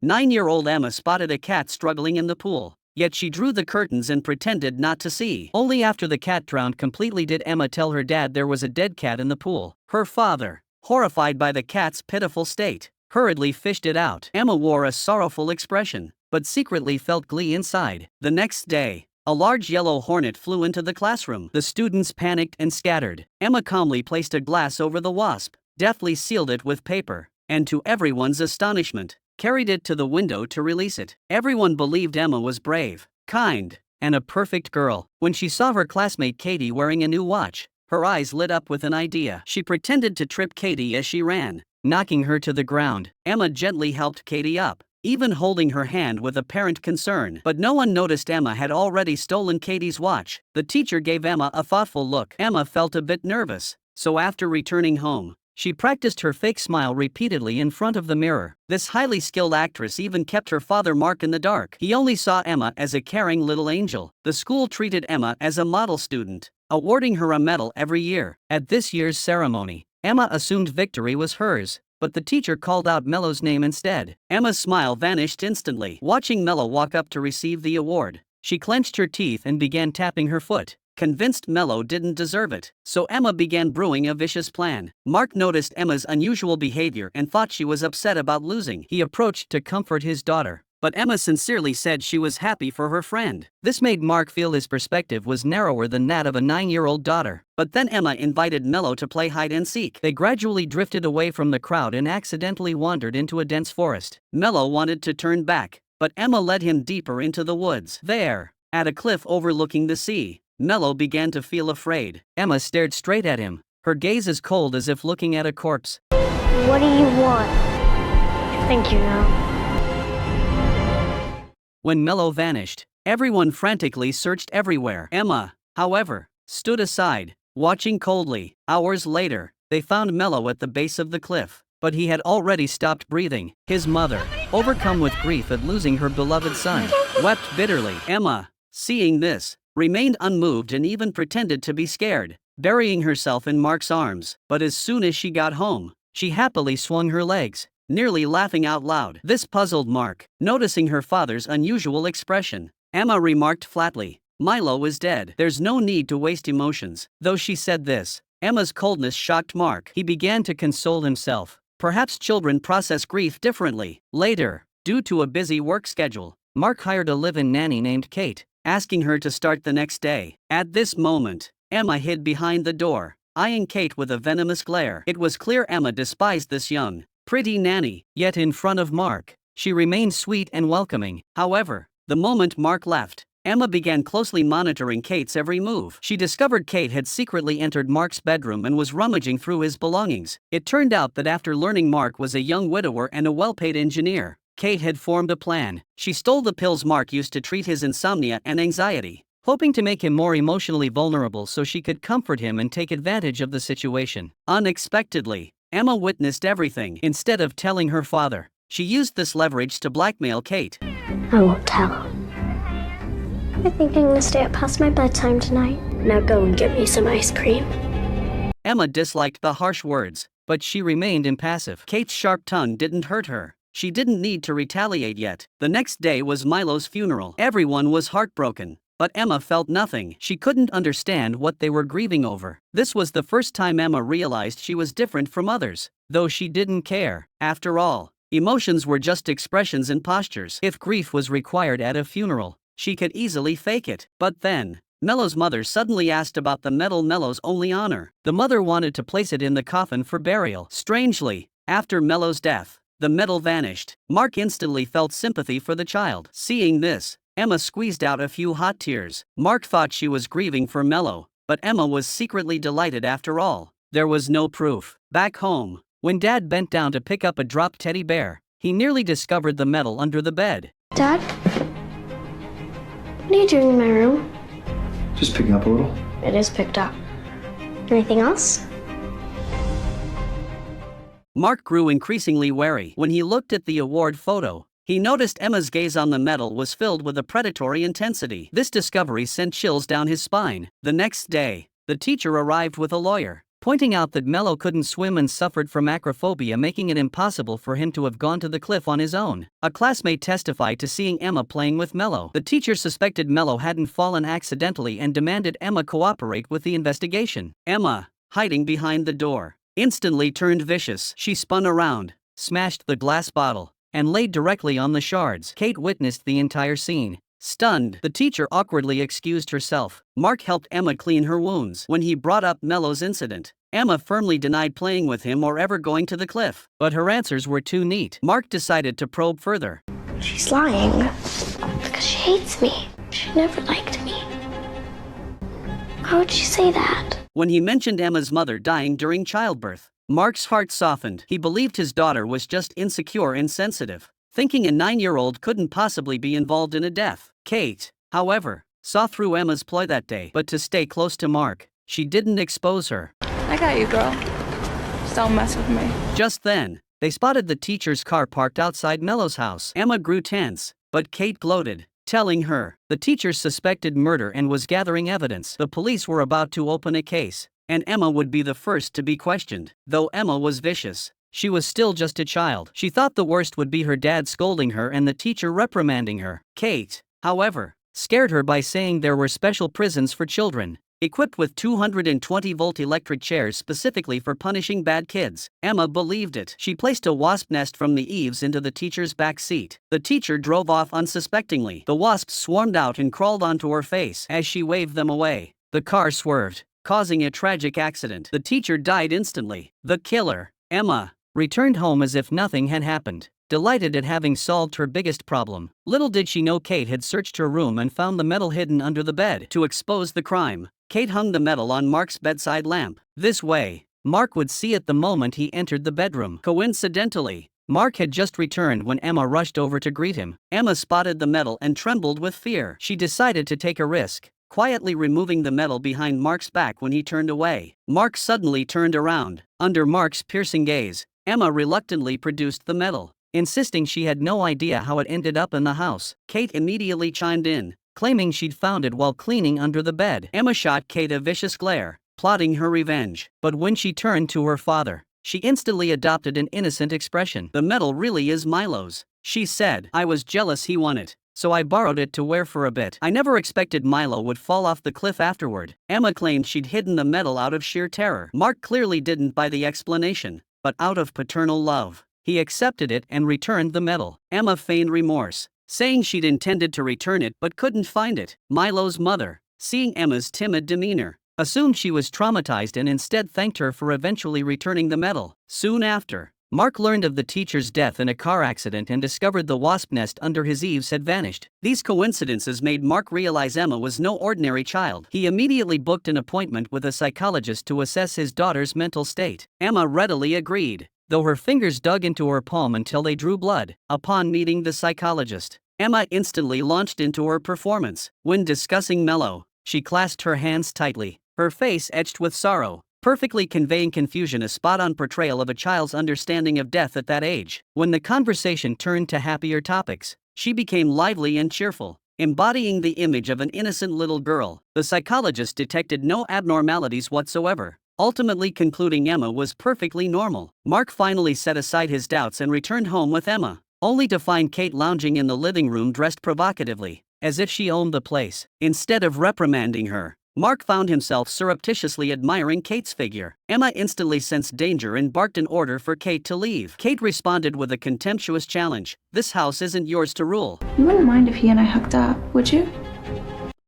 9-year-old Emma spotted a cat struggling in the pool, yet she drew the curtains and pretended not to see. Only after the cat drowned completely did Emma tell her dad there was a dead cat in the pool. Her father, horrified by the cat's pitiful state, hurriedly fished it out. Emma wore a sorrowful expression, but secretly felt glee inside. The next day, a large yellow hornet flew into the classroom. The students panicked and scattered. Emma calmly placed a glass over the wasp, deftly sealed it with paper, and to everyone's astonishment, carried it to the window to release it. Everyone believed Emma was brave, kind, and a perfect girl. When she saw her classmate Katie wearing a new watch, her eyes lit up with an idea. She pretended to trip Katie as she ran, knocking her to the ground. Emma gently helped Katie up, even holding her hand with apparent concern. But no one noticed Emma had already stolen Katie's watch. The teacher gave Emma a thoughtful look. Emma felt a bit nervous, so after returning home, she practiced her fake smile repeatedly in front of the mirror. This highly skilled actress even kept her father Mark in the dark. He only saw Emma as a caring little angel. The school treated Emma as a model student, awarding her a medal every year. At this year's ceremony, Emma assumed victory was hers, but the teacher called out Mello's name instead. Emma's smile vanished instantly. Watching Mello walk up to receive the award, she clenched her teeth and began tapping her foot, convinced Mello didn't deserve it. So Emma began brewing a vicious plan. Mark noticed Emma's unusual behavior and thought she was upset about losing. He approached to comfort his daughter, but Emma sincerely said she was happy for her friend. This made Mark feel his perspective was narrower than that of a 9-year-old daughter. But then Emma invited Mello to play hide and seek. They gradually drifted away from the crowd and accidentally wandered into a dense forest. Mello wanted to turn back, but Emma led him deeper into the woods. There, at a cliff overlooking the sea, Mello began to feel afraid. Emma stared straight at him, her gaze as cold as if looking at a corpse. What do you want? I think you know. When Mello vanished, everyone frantically searched everywhere. Emma, however, stood aside, watching coldly. Hours later, they found Mello at the base of the cliff, but he had already stopped breathing. His mother, overcome with grief at losing her beloved son, wept bitterly. Emma, seeing this, remained unmoved and even pretended to be scared, burying herself in Mark's arms. But as soon as she got home, she happily swung her legs, nearly laughing out loud. This puzzled Mark. Noticing her father's unusual expression, Emma remarked flatly, "Milo is dead. There's no need to waste emotions." Though she said this, Emma's coldness shocked Mark. He began to console himself. Perhaps children process grief differently. Later, due to a busy work schedule, Mark hired a live-in nanny named Kate, asking her to start the next day. At this moment, Emma hid behind the door, eyeing Kate with a venomous glare. It was clear Emma despised this young, pretty nanny, yet in front of Mark, she remained sweet and welcoming. However, the moment Mark left, Emma began closely monitoring Kate's every move. She discovered Kate had secretly entered Mark's bedroom and was rummaging through his belongings. It turned out that after learning Mark was a young widower and a well-paid engineer, Kate had formed a plan. She stole the pills Mark used to treat his insomnia and anxiety, hoping to make him more emotionally vulnerable so she could comfort him and take advantage of the situation. Unexpectedly, Emma witnessed everything. Instead of telling her father, she used this leverage to blackmail Kate. I won't tell. I think I'm gonna stay up past my bedtime tonight. Now go and get me some ice cream. Emma disliked the harsh words, but she remained impassive. Kate's sharp tongue didn't hurt her. She didn't need to retaliate yet. The next day was Milo's funeral. Everyone was heartbroken, but Emma felt nothing. She couldn't understand what they were grieving over. This was the first time Emma realized she was different from others, though she didn't care. After all, emotions were just expressions and postures. If grief was required at a funeral, she could easily fake it. But then, Mello's mother suddenly asked about the medal Mello's only honor. The mother wanted to place it in the coffin for burial. Strangely, after Mello's death, the medal vanished. Mark instantly felt sympathy for the child. Seeing this, Emma squeezed out a few hot tears. Mark thought she was grieving for Mello, but Emma was secretly delighted after all. There was no proof. Back home, when Dad bent down to pick up a dropped teddy bear, he nearly discovered the medal under the bed. Dad? What are you doing in my room? Just picking up a little. It is picked up. Anything else? Mark grew increasingly wary. When he looked at the award photo, he noticed Emma's gaze on the medal was filled with a predatory intensity. This discovery sent chills down his spine. The next day, the teacher arrived with a lawyer. pointing out that Mello couldn't swim and suffered from acrophobia, making it impossible for him to have gone to the cliff on his own. A classmate testified to seeing Emma playing with Mello. The teacher suspected Mello hadn't fallen accidentally and demanded Emma cooperate with the investigation. Emma, hiding behind the door, instantly turned vicious. She spun around, smashed the glass bottle, and laid directly on the shards. Kate witnessed the entire scene. Stunned, the teacher awkwardly excused herself. Mark helped Emma clean her wounds. When he brought up Mello's incident, Emma firmly denied playing with him or ever going to the cliff. But her answers were too neat. Mark decided to probe further. She's lying. Because she hates me. She never liked me. Why would she say that? When he mentioned Emma's mother dying during childbirth, Mark's heart softened. He believed his daughter was just insecure and sensitive, thinking a 9-year-old couldn't possibly be involved in a death. Kate, however, saw through Emma's ploy that day. But to stay close to Mark, she didn't expose her. I got you, girl. Just don't mess with me. Just then, they spotted the teacher's car parked outside Mello's house. Emma grew tense, but Kate gloated, telling her the teacher suspected murder and was gathering evidence. The police were about to open a case, and Emma would be the first to be questioned. Though Emma was vicious, she was still just a child. She thought the worst would be her dad scolding her and the teacher reprimanding her. Kate, however, scared her by saying there were special prisons for children, equipped with 220-volt electric chairs specifically for punishing bad kids. Emma believed it. She placed a wasp nest from the eaves into the teacher's back seat. The teacher drove off unsuspectingly. The wasps swarmed out and crawled onto her face. As she waved them away, the car swerved, causing a tragic accident. The teacher died instantly. The killer, Emma, returned home as if nothing had happened, delighted at having solved her biggest problem. Little did she know Kate had searched her room and found the medal hidden under the bed. To expose the crime, Kate hung the medal on Mark's bedside lamp. This way, Mark would see it the moment he entered the bedroom. Coincidentally, Mark had just returned when Emma rushed over to greet him. Emma spotted the medal and trembled with fear. She decided to take a risk, quietly removing the medal behind Mark's back when he turned away. Mark suddenly turned around. Under Mark's piercing gaze, Emma reluctantly produced the medal, insisting she had no idea how it ended up in the house. Kate immediately chimed in, claiming she'd found it while cleaning under the bed. Emma shot Kate a vicious glare, plotting her revenge. But when she turned to her father, she instantly adopted an innocent expression. "The medal really is Milo's," she said. "I was jealous he won it, so I borrowed it to wear for a bit. I never expected Milo would fall off the cliff afterward." Emma claimed she'd hidden the medal out of sheer terror. Mark clearly didn't buy the explanation, but out of paternal love, he accepted it and returned the medal. Emma feigned remorse, saying she'd intended to return it but couldn't find it. Milo's mother, seeing Emma's timid demeanor, assumed she was traumatized and instead thanked her for eventually returning the medal. Soon after, Mark learned of the teacher's death in a car accident and discovered the wasp nest under his eaves had vanished. These coincidences made Mark realize Emma was no ordinary child. He immediately booked an appointment with a psychologist to assess his daughter's mental state. Emma readily agreed, though her fingers dug into her palm until they drew blood. Upon meeting the psychologist, Emma instantly launched into her performance. When discussing Mello, she clasped her hands tightly, her face etched with sorrow, perfectly conveying confusion, a spot-on portrayal of a child's understanding of death at that age. When the conversation turned to happier topics, she became lively and cheerful, embodying the image of an innocent little girl. The psychologist detected no abnormalities whatsoever, ultimately concluding Emma was perfectly normal. Mark finally set aside his doubts and returned home with Emma, only to find Kate lounging in the living room dressed provocatively, as if she owned the place. Instead of reprimanding her, Mark found himself surreptitiously admiring Kate's figure. Emma instantly sensed danger and barked an order for Kate to leave. Kate responded with a contemptuous challenge. "This house isn't yours to rule." You wouldn't mind if he and I hooked up, would you?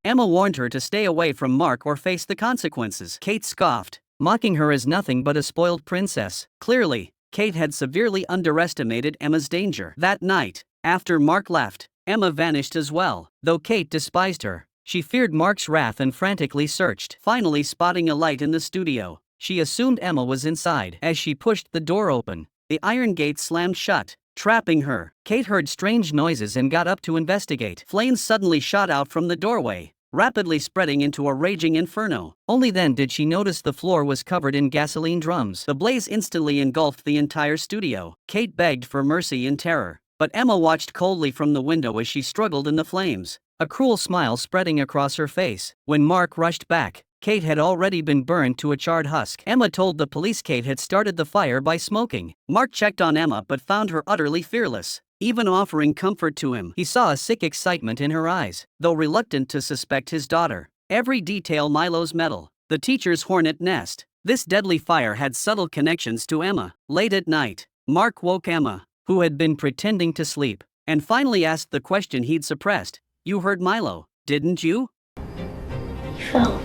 Emma warned her to stay away from Mark or face the consequences. Kate scoffed, mocking her as nothing but a spoiled princess. Clearly, Kate had severely underestimated Emma's danger. That night, after Mark left, Emma vanished as well. Though Kate despised her, she feared Mark's wrath and frantically searched. Finally spotting a light in the studio, she assumed Emma was inside. As she pushed the door open, the iron gate slammed shut, trapping her. Kate heard strange noises and got up to investigate. Flames suddenly shot out from the doorway, rapidly spreading into a raging inferno. Only then did she notice the floor was covered in gasoline drums. The blaze instantly engulfed the entire studio. Kate begged for mercy in terror, but Emma watched coldly from the window as she struggled in the flames, a cruel smile spreading across her face. When Mark rushed back, Kate had already been burned to a charred husk. Emma told the police Kate had started the fire by smoking. Mark checked on Emma but found her utterly fearless. Even offering comfort to him, he saw a sick excitement in her eyes, though reluctant to suspect his daughter. Every detail: Milo's medal, the teacher's hornet nest. This deadly fire had subtle connections to Emma. Late at night, Mark woke Emma, who had been pretending to sleep, and finally asked the question he'd suppressed. "You heard Milo, didn't you?" He fell.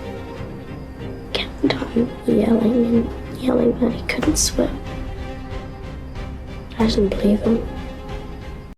Kept on yelling and yelling that he couldn't swim. I didn't believe him.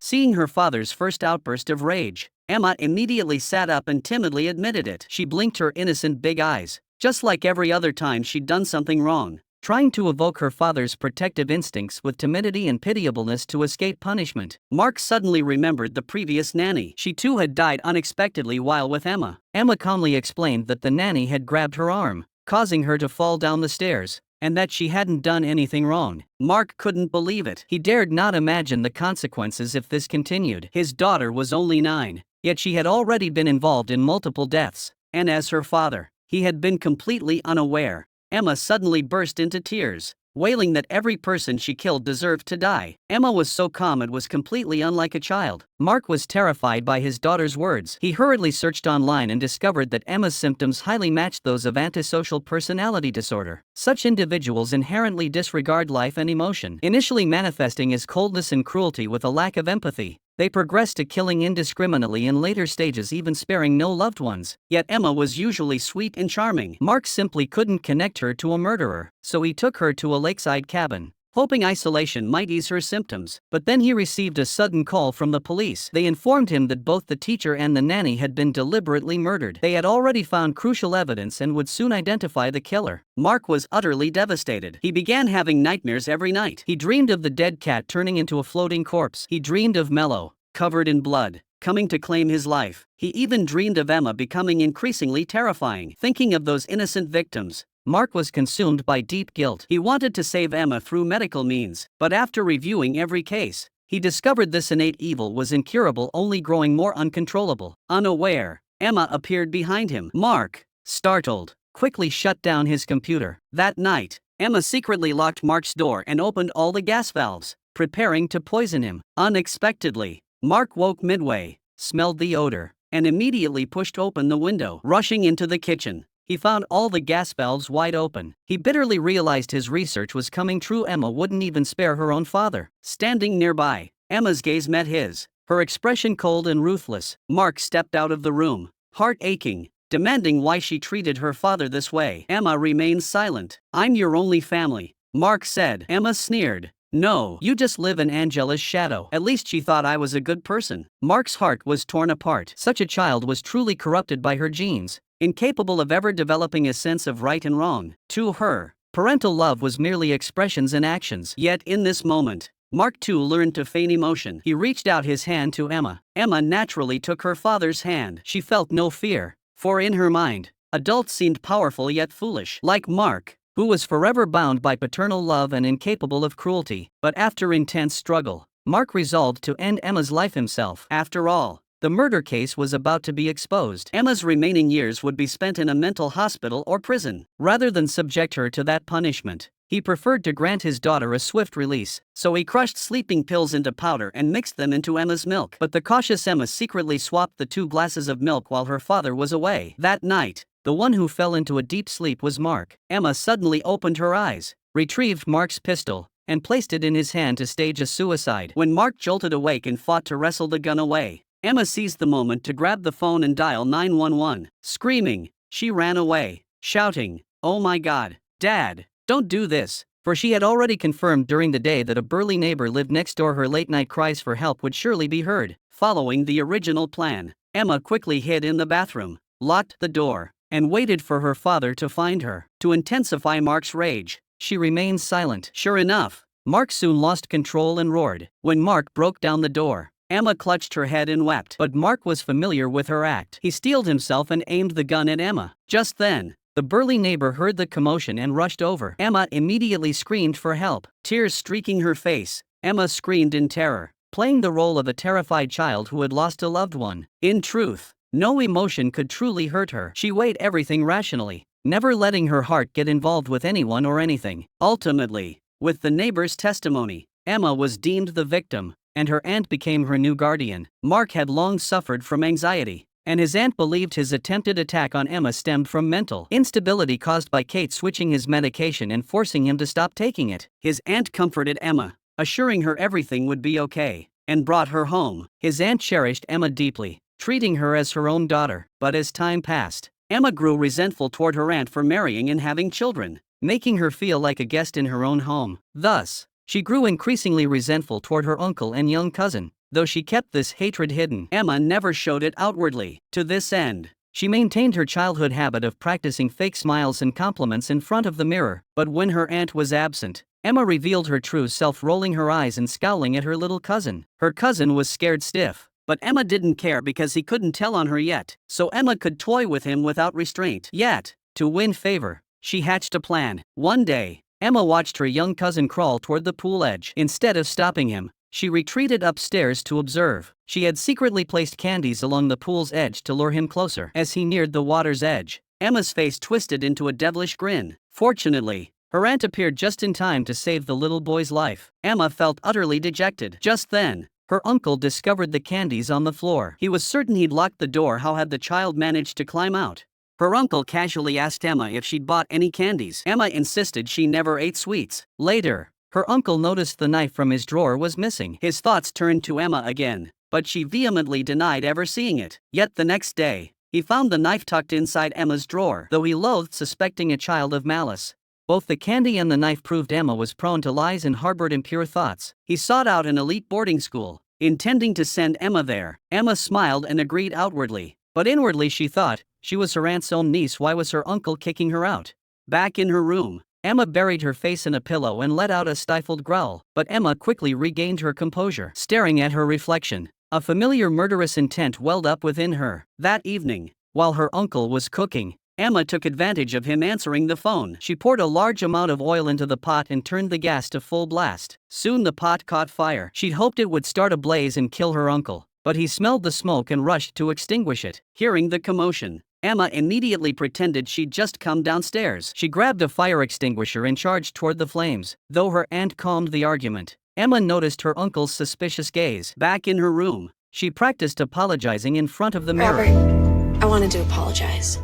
Seeing her father's first outburst of rage, Emma immediately sat up and timidly admitted it. She blinked her innocent big eyes, just like every other time she'd done something wrong, trying to evoke her father's protective instincts with timidity and pitiableness to escape punishment. Mark suddenly remembered the previous nanny. She too had died unexpectedly while with Emma. Emma calmly explained that the nanny had grabbed her arm, causing her to fall down the stairs, and that she hadn't done anything wrong. Mark couldn't believe it. He dared not imagine the consequences if this continued. His daughter was only 9, yet she had already been involved in multiple deaths, and as her father, he had been completely unaware. Emma suddenly burst into tears, wailing that every person she killed deserved to die. Emma was so calm it was completely unlike a child. Mark was terrified by his daughter's words. He hurriedly searched online and discovered that Emma's symptoms highly matched those of antisocial personality disorder. Such individuals inherently disregard life and emotion, initially manifesting as coldness and cruelty with a lack of empathy. They progress to killing indiscriminately in later stages, even sparing no loved ones. Yet Emma was usually sweet and charming. Mark simply couldn't connect her to a murderer, so he took her to a lakeside cabin, hoping isolation might ease her symptoms. But then he received a sudden call from the police. They informed him that both the teacher and the nanny had been deliberately murdered. They had already found crucial evidence and would soon identify the killer. Mark was utterly devastated. He began having nightmares every night. He dreamed of the dead cat turning into a floating corpse. He dreamed of Mello, covered in blood, coming to claim his life. He even dreamed of Emma becoming increasingly terrifying. Thinking of those innocent victims, Mark was consumed by deep guilt. He wanted to save Emma through medical means, but after reviewing every case, he discovered this innate evil was incurable, only growing more uncontrollable. Unaware, Emma appeared behind him. Mark, startled, quickly shut down his computer. That night, Emma secretly locked Mark's door and opened all the gas valves, preparing to poison him. Unexpectedly, Mark woke midway, smelled the odor, and immediately pushed open the window. Rushing into the kitchen, he found all the gas valves wide open. He bitterly realized his research was coming true. Emma wouldn't even spare her own father. Standing nearby, Emma's gaze met his, her expression cold and ruthless. Mark stepped out of the room, heart aching, demanding why she treated her father this way. Emma remained silent. "I'm your only family," Mark said. Emma sneered. "No, you just live in Angela's shadow. At least she thought I was a good person." Mark's heart was torn apart. Such a child was truly corrupted by her genes, incapable of ever developing a sense of right and wrong. To her, parental love was merely expressions and actions. Yet in this moment, Mark too learned to feign emotion. He reached out his hand to Emma. Emma naturally took her father's hand. She felt no fear, for in her mind, adults seemed powerful yet foolish. Like Mark, who was forever bound by paternal love and incapable of cruelty. But after intense struggle, Mark resolved to end Emma's life himself. After all, the murder case was about to be exposed. Emma's remaining years would be spent in a mental hospital or prison. Rather than subject her to that punishment, he preferred to grant his daughter a swift release. So he crushed sleeping pills into powder and mixed them into Emma's milk. But the cautious Emma secretly swapped the 2 glasses of milk while her father was away. That night, the one who fell into a deep sleep was Mark. Emma suddenly opened her eyes, retrieved Mark's pistol, and placed it in his hand to stage a suicide. When Mark jolted awake and fought to wrestle the gun away, Emma seized the moment to grab the phone and dial 911. Screaming, she ran away, shouting, "Oh my God, Dad, don't do this," for she had already confirmed during the day that a burly neighbor lived next door. Her late-night cries for help would surely be heard. Following the original plan, Emma quickly hid in the bathroom, locked the door, and waited for her father to find her. To intensify Mark's rage, she remained silent. Sure enough, Mark soon lost control and roared. When Mark broke down the door, Emma clutched her head and wept. But Mark was familiar with her act. He steeled himself and aimed the gun at Emma. Just then, the burly neighbor heard the commotion and rushed over. Emma immediately screamed for help. Tears streaking her face, Emma screamed in terror, playing the role of a terrified child who had lost a loved one. In truth, no emotion could truly hurt her. She weighed everything rationally, never letting her heart get involved with anyone or anything. Ultimately, with the neighbor's testimony, Emma was deemed the victim, and her aunt became her new guardian. Mark had long suffered from anxiety, and his aunt believed his attempted attack on Emma stemmed from mental instability caused by Kate switching his medication and forcing him to stop taking it. His aunt comforted Emma, assuring her everything would be okay, and brought her home. His aunt cherished Emma deeply, treating her as her own daughter. But as time passed, Emma grew resentful toward her aunt for marrying and having children, making her feel like a guest in her own home. Thus, she grew increasingly resentful toward her uncle and young cousin. Though she kept this hatred hidden, Emma never showed it outwardly. To this end, she maintained her childhood habit of practicing fake smiles and compliments in front of the mirror. But when her aunt was absent, Emma revealed her true self, rolling her eyes and scowling at her little cousin. Her cousin was scared stiff, but Emma didn't care because he couldn't tell on her yet, so Emma could toy with him without restraint. Yet, to win favor, she hatched a plan. One day, Emma watched her young cousin crawl toward the pool edge. Instead of stopping him, she retreated upstairs to observe. She had secretly placed candies along the pool's edge to lure him closer. As he neared the water's edge, Emma's face twisted into a devilish grin. Fortunately, her aunt appeared just in time to save the little boy's life. Emma felt utterly dejected. Just then, her uncle discovered the candies on the floor. He was certain he'd locked the door. How had the child managed to climb out? Her uncle casually asked Emma if she'd bought any candies. Emma insisted she never ate sweets. Later, her uncle noticed the knife from his drawer was missing. His thoughts turned to Emma again, but she vehemently denied ever seeing it. Yet the next day, he found the knife tucked inside Emma's drawer, though he loathed suspecting a child of malice. Both the candy and the knife proved Emma was prone to lies and harbored impure thoughts. He sought out an elite boarding school, intending to send Emma there. Emma smiled and agreed outwardly, but inwardly she thought, she was her aunt's own niece. Why was her uncle kicking her out? Back in her room, Emma buried her face in a pillow and let out a stifled growl. But Emma quickly regained her composure. Staring at her reflection, a familiar murderous intent welled up within her. That evening, while her uncle was cooking, Emma took advantage of him answering the phone. She poured a large amount of oil into the pot and turned the gas to full blast. Soon the pot caught fire. She'd hoped it would start a blaze and kill her uncle, but he smelled the smoke and rushed to extinguish it. Hearing the commotion, Emma immediately pretended she'd just come downstairs. She grabbed a fire extinguisher and charged toward the flames. Though her aunt calmed the argument, Emma noticed her uncle's suspicious gaze. Back in her room, she practiced apologizing in front of the mirror. Robert, I wanted to apologize.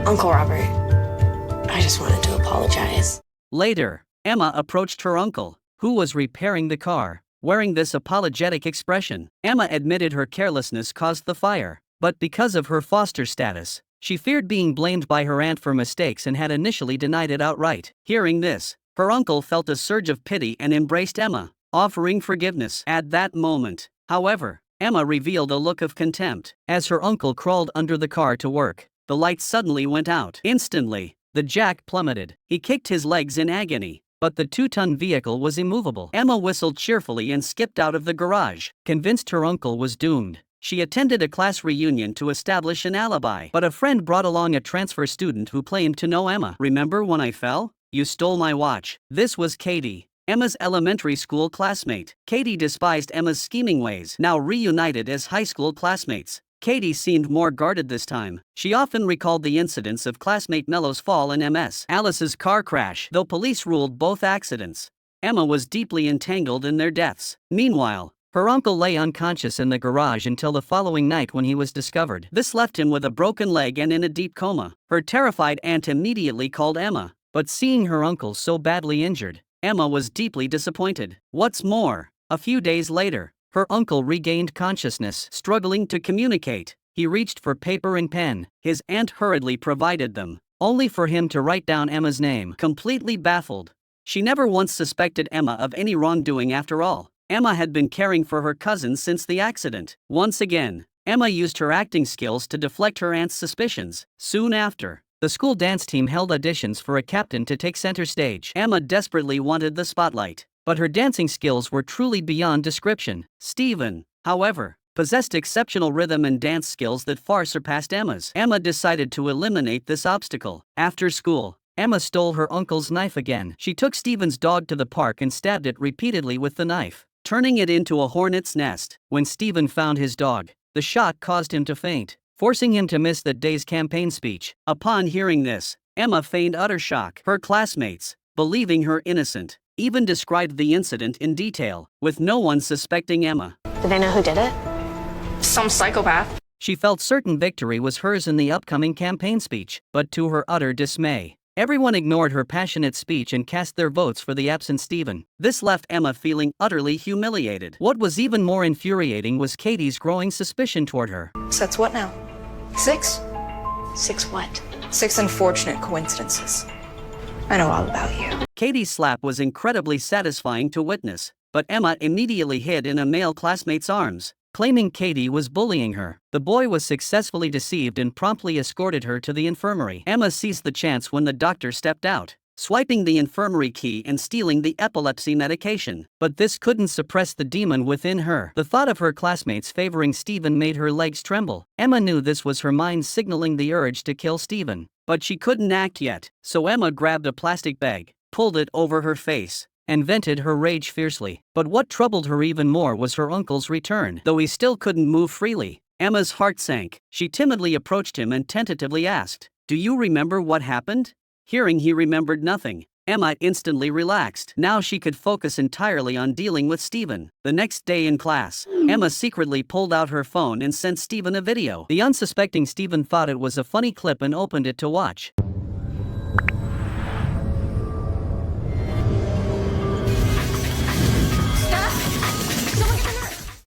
Uncle Robert, I just wanted to apologize. Later, Emma approached her uncle, who was repairing the car, wearing this apologetic expression. Emma admitted her carelessness caused the fire, but because of her foster status, she feared being blamed by her aunt for mistakes and had initially denied it outright. Hearing this, her uncle felt a surge of pity and embraced Emma, offering forgiveness. At that moment, however, Emma revealed a look of contempt. As her uncle crawled under the car to work, the light suddenly went out. Instantly, the jack plummeted. He kicked his legs in agony, but the 2-ton vehicle was immovable. Emma whistled cheerfully and skipped out of the garage. Convinced her uncle was doomed, she attended a class reunion to establish an alibi. But a friend brought along a transfer student who claimed to know Emma. "Remember when I fell? You stole my watch." This was Katie, Emma's elementary school classmate. Katie despised Emma's scheming ways. Now reunited as high school classmates, Katie seemed more guarded this time. She often recalled the incidents of classmate Mello's fall and Ms. Alice's car crash. Though police ruled both accidents, Emma was deeply entangled in their deaths. Meanwhile, her uncle lay unconscious in the garage until the following night when he was discovered. This left him with a broken leg and in a deep coma. Her terrified aunt immediately called Emma, but seeing her uncle so badly injured, Emma was deeply disappointed. What's more, a few days later, her uncle regained consciousness. Struggling to communicate, he reached for paper and pen. His aunt hurriedly provided them, only for him to write down Emma's name. Completely baffled, she never once suspected Emma of any wrongdoing after all. Emma had been caring for her cousin since the accident. Once again, Emma used her acting skills to deflect her aunt's suspicions. Soon after, the school dance team held auditions for a captain to take center stage. Emma desperately wanted the spotlight, but her dancing skills were truly beyond description. Stephen, however, possessed exceptional rhythm and dance skills that far surpassed Emma's. Emma decided to eliminate this obstacle. After school, Emma stole her uncle's knife again. She took Stephen's dog to the park and stabbed it repeatedly with the knife, turning it into a hornet's nest. When Stephen found his dog, the shot caused him to faint, forcing him to miss that day's campaign speech. Upon hearing this, Emma feigned utter shock. Her classmates, believing her innocent, even described the incident in detail, with no one suspecting Emma. Do they know who did it? Some psychopath. She felt certain victory was hers in the upcoming campaign speech, but to her utter dismay, everyone ignored her passionate speech and cast their votes for the absent Stephen. This left Emma feeling utterly humiliated. What was even more infuriating was Katie's growing suspicion toward her. So that's what now? 6? 6 what? 6 unfortunate coincidences. I know all about you. Katie's slap was incredibly satisfying to witness, but Emma immediately hid in a male classmate's arms, claiming Katie was bullying her. The boy was successfully deceived and promptly escorted her to the infirmary. Emma seized the chance when the doctor stepped out, swiping the infirmary key and stealing the epilepsy medication. But this couldn't suppress the demon within her. The thought of her classmates favoring Stephen made her legs tremble. Emma knew this was her mind signaling the urge to kill Stephen, but she couldn't act yet, so Emma grabbed a plastic bag, pulled it over her face, and vented her rage fiercely. But what troubled her even more was her uncle's return. Though he still couldn't move freely, Emma's heart sank. She timidly approached him and tentatively asked, "Do you remember what happened?" Hearing he remembered nothing, Emma instantly relaxed. Now she could focus entirely on dealing with Stephen. The next day in class, Emma secretly pulled out her phone and sent Stephen a video. The unsuspecting Stephen thought it was a funny clip and opened it to watch.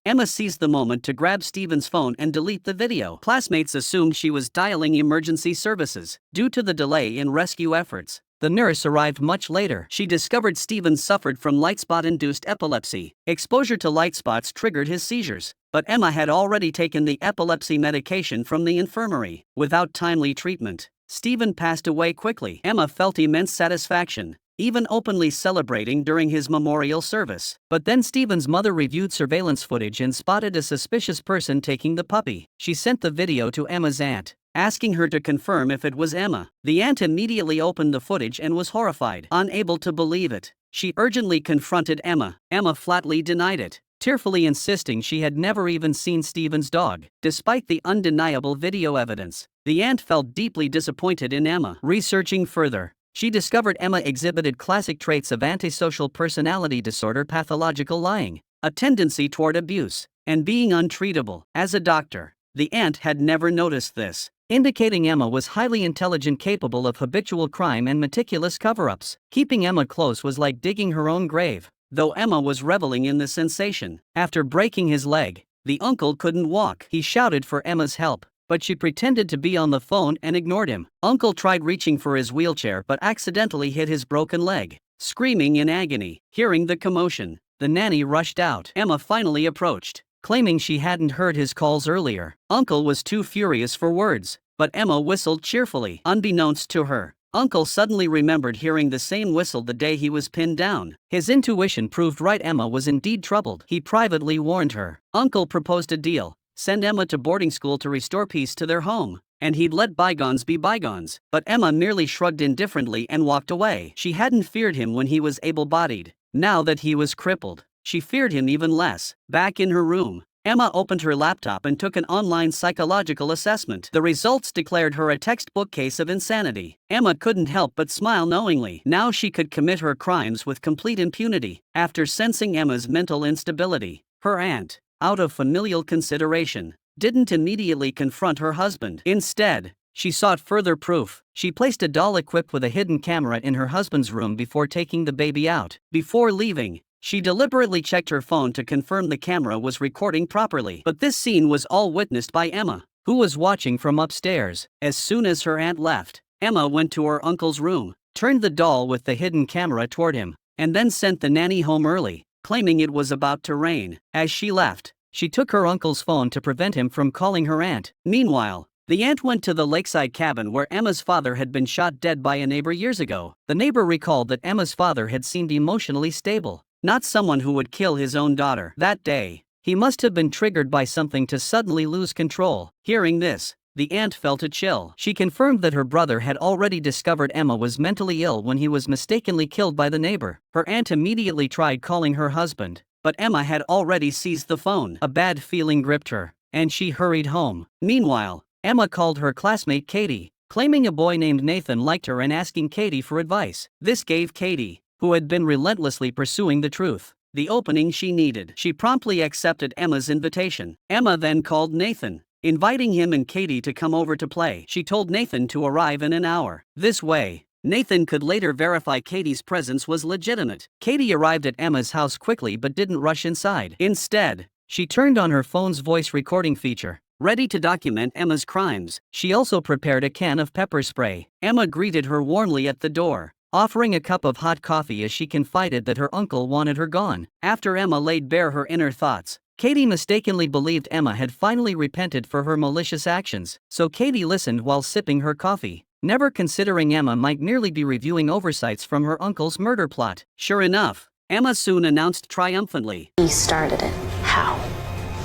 Emma seized the moment to grab Stephen's phone and delete the video. Classmates assumed she was dialing emergency services. Due to the delay in rescue efforts, the nurse arrived much later. She discovered Stephen suffered from light spot-induced epilepsy. Exposure to light spots triggered his seizures, but Emma had already taken the epilepsy medication from the infirmary. Without timely treatment, Stephen passed away quickly. Emma felt immense satisfaction, even openly celebrating during his memorial service. But then Stephen's mother reviewed surveillance footage and spotted a suspicious person taking the puppy. She sent the video to Emma's aunt, asking her to confirm if it was Emma. The aunt immediately opened the footage and was horrified. Unable to believe it, she urgently confronted Emma. Emma flatly denied it, tearfully insisting she had never even seen Stephen's dog. Despite the undeniable video evidence, the aunt felt deeply disappointed in Emma. Researching further, she discovered Emma exhibited classic traits of antisocial personality disorder, pathological lying, a tendency toward abuse, and being untreatable. As a doctor, the aunt had never noticed this, indicating Emma was highly intelligent, capable of habitual crime and meticulous cover-ups. Keeping Emma close was like digging her own grave, though Emma was reveling in the sensation. After breaking his leg, the uncle couldn't walk. He shouted for Emma's help, but she pretended to be on the phone and ignored him. Uncle tried reaching for his wheelchair but accidentally hit his broken leg. Screaming in agony, hearing the commotion, the nanny rushed out. Emma finally approached, claiming she hadn't heard his calls earlier. Uncle was too furious for words, but Emma whistled cheerfully. Unbeknownst to her, Uncle suddenly remembered hearing the same whistle the day he was pinned down. His intuition proved right. Emma was indeed troubled. He privately warned her. Uncle proposed a deal: send Emma to boarding school to restore peace to their home, and he'd let bygones be bygones. But Emma merely shrugged indifferently and walked away. She hadn't feared him when he was able-bodied. Now that he was crippled, she feared him even less. Back in her room, Emma opened her laptop and took an online psychological assessment. The results declared her a textbook case of insanity. Emma couldn't help but smile knowingly. Now she could commit her crimes with complete impunity. After sensing Emma's mental instability, her aunt, out of familial consideration, didn't immediately confront her husband. Instead, she sought further proof. She placed a doll equipped with a hidden camera in her husband's room before taking the baby out. Before leaving, she deliberately checked her phone to confirm the camera was recording properly. But this scene was all witnessed by Emma, who was watching from upstairs. As soon as her aunt left, Emma went to her uncle's room, turned the doll with the hidden camera toward him, and then sent the nanny home early, claiming it was about to rain. As she left, she took her uncle's phone to prevent him from calling her aunt. Meanwhile, the aunt went to the lakeside cabin where Emma's father had been shot dead by a neighbor years ago. The neighbor recalled that Emma's father had seemed emotionally stable, not someone who would kill his own daughter. That day, he must have been triggered by something to suddenly lose control. Hearing this, the aunt felt a chill. She confirmed that her brother had already discovered Emma was mentally ill when he was mistakenly killed by the neighbor. Her aunt immediately tried calling her husband, but Emma had already seized the phone. A bad feeling gripped her, and she hurried home. Meanwhile, Emma called her classmate Katie, claiming a boy named Nathan liked her and asking Katie for advice. This gave Katie, who had been relentlessly pursuing the truth, the opening she needed. She promptly accepted Emma's invitation. Emma then called Nathan, inviting him and Katie to come over to play. She told Nathan to arrive in an hour. This way, Nathan could later verify Katie's presence was legitimate. Katie arrived at Emma's house quickly but didn't rush inside. Instead, she turned on her phone's voice recording feature, ready to document Emma's crimes. She also prepared a can of pepper spray. Emma greeted her warmly at the door, offering a cup of hot coffee as she confided that her uncle wanted her gone. After Emma laid bare her inner thoughts, Katie mistakenly believed Emma had finally repented for her malicious actions, so Katie listened while sipping her coffee, never considering Emma might merely be reviewing oversights from her uncle's murder plot. Sure enough, Emma soon announced triumphantly, He started it. How?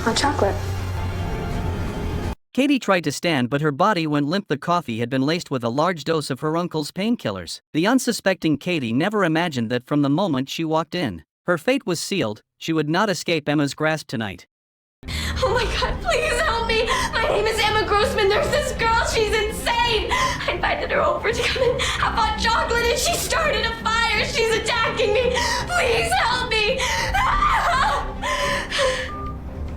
Hot chocolate. Katie tried to stand but her body went limp. The coffee had been laced with a large dose of her uncle's painkillers. The unsuspecting Katie never imagined that from the moment she walked in, her fate was sealed. She would not escape Emma's grasp tonight. Oh my God, please help me. My name is Emma Grossman. There's this girl. She's insane. I invited her over to come and have hot chocolate and she started a fire. She's attacking me. Please help me.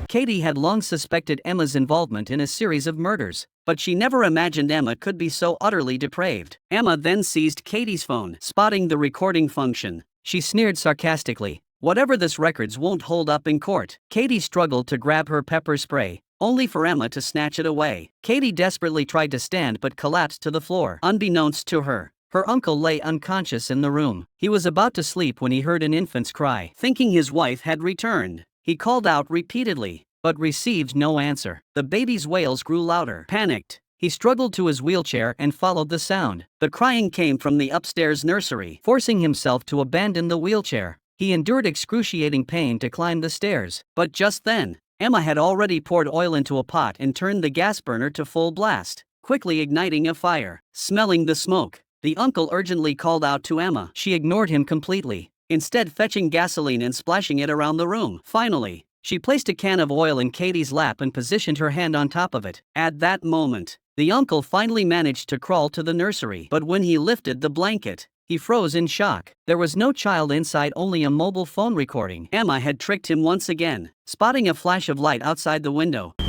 Katie had long suspected Emma's involvement in a series of murders, but she never imagined Emma could be so utterly depraved. Emma then seized Katie's phone. Spotting the recording function, she sneered sarcastically, "Whatever this records won't hold up in court." Katie struggled to grab her pepper spray, only for Emma to snatch it away. Katie desperately tried to stand but collapsed to the floor. Unbeknownst to her, her uncle lay unconscious in the room. He was about to sleep when he heard an infant's cry. Thinking his wife had returned, he called out repeatedly, but received no answer. The baby's wails grew louder. Panicked, he struggled to his wheelchair and followed the sound. The crying came from the upstairs nursery. Forcing himself to abandon the wheelchair, he endured excruciating pain to climb the stairs. But just then, Emma had already poured oil into a pot and turned the gas burner to full blast, quickly igniting a fire. Smelling the smoke, the uncle urgently called out to Emma. She ignored him completely, instead fetching gasoline and splashing it around the room. Finally, she placed a can of oil in Katie's lap and positioned her hand on top of it. At that moment, the uncle finally managed to crawl to the nursery. But when he lifted the blanket, he froze in shock. There was no child inside, only a mobile phone recording. Emma had tricked him once again. Spotting a flash of light outside the window, I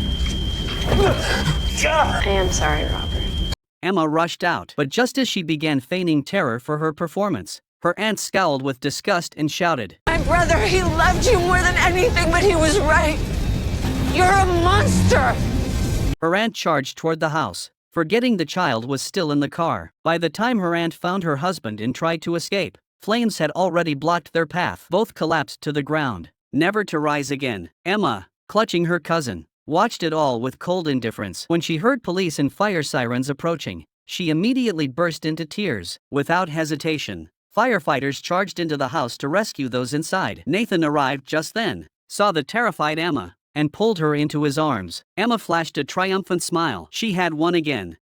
am sorry, Robert. Emma rushed out. But just as she began feigning terror for her performance, her aunt scowled with disgust and shouted, My brother, he loved you more than anything, but he was right. You're a monster! Her aunt charged toward the house, forgetting the child was still in the car. By the time her aunt found her husband and tried to escape, flames had already blocked their path. Both collapsed to the ground, never to rise again. Emma, clutching her cousin, watched it all with cold indifference. When she heard police and fire sirens approaching, she immediately burst into tears. Without hesitation, firefighters charged into the house to rescue those inside. Nathan arrived just then, saw the terrified Emma, and pulled her into his arms. Emma flashed a triumphant smile. She had won again.